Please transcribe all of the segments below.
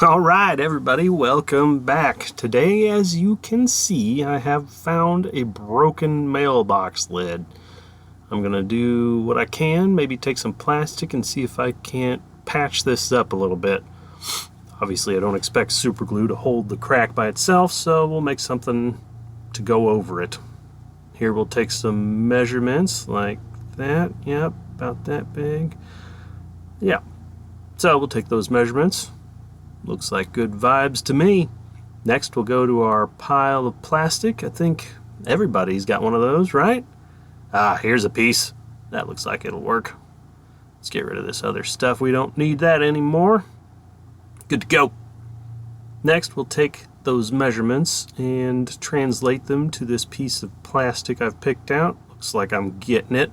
Alright everybody, welcome back. Today, as you can see, I have found a broken mailbox lid. I'm gonna do what I can, maybe take some plastic and see if I can't patch this up a little bit. Obviously I don't expect super glue to hold the crack by itself, so we'll make something to go over it. Here we'll take some measurements like that. Yep, about that big. Yeah, so we'll take those measurements. Looks like good vibes to me. Next we'll go to our pile of plastic. I think everybody's got one of those, right? Here's a piece. That looks like it'll work. Let's get rid of this other stuff. We don't need that anymore. Good to go. Next we'll take those measurements and translate them to this piece of plastic I've picked out. Looks like I'm getting it.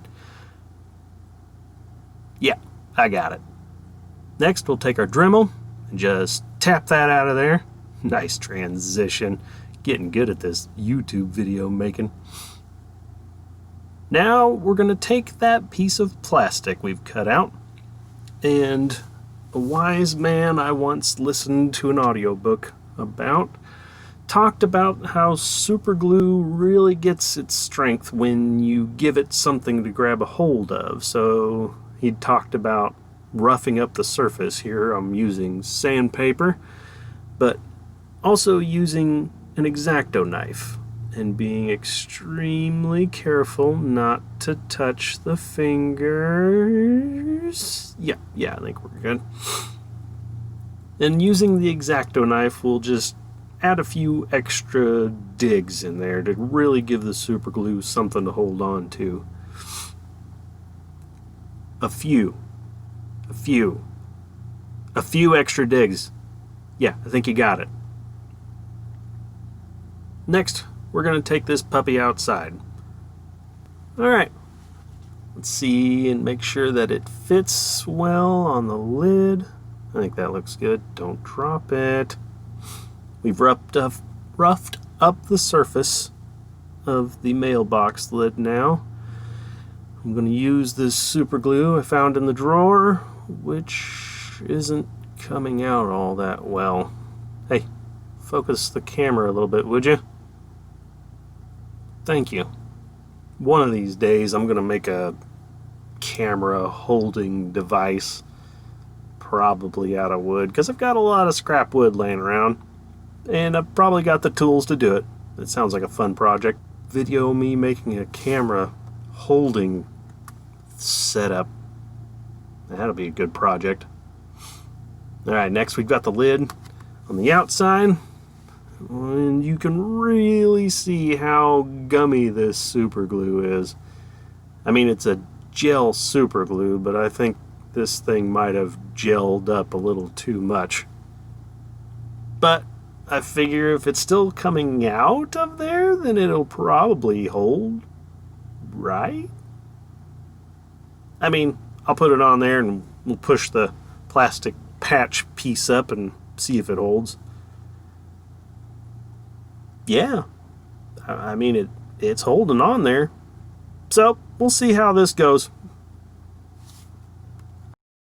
Yeah, I got it. Next we'll take our Dremel and just tap that out of there. Nice transition. Getting good at this YouTube video making. Now we're going to take that piece of plastic we've cut out, and a wise man I once listened to an audiobook about talked about how super glue really gets its strength when you give it something to grab a hold of. So he talked about roughing up the surface. Here I'm using sandpaper, but also using an X-Acto knife and being extremely careful not to touch the fingers. Yeah, I think we're good. And using the X-Acto knife, we'll just add a few extra digs in there to really give the super glue something to hold on to. A few extra digs. Yeah, I think you got it. Next, we're going to take this puppy outside. Alright, let's see and make sure that it fits well on the lid. I think that looks good. Don't drop it. We've roughed up the surface of the mailbox lid now. I'm going to use this super glue I found in the drawer, which isn't coming out all that well. Hey, focus the camera a little bit, would you? Thank you. One of these days I'm going to make a camera holding device, probably out of wood, because I've got a lot of scrap wood laying around, and I've probably got the tools to do it. It sounds like a fun project. Video me making a camera holding setup. That'll be a good project. Alright, next we've got the lid on the outside, and you can really see how gummy this super glue is. I mean, it's a gel super glue, but I think this thing might have gelled up a little too much. But I figure if it's still coming out of there, then it'll probably hold, right? I mean, I'll put it on there and we'll push the plastic patch piece up and see if it holds. Yeah, I mean, it's holding on there. So we'll see how this goes.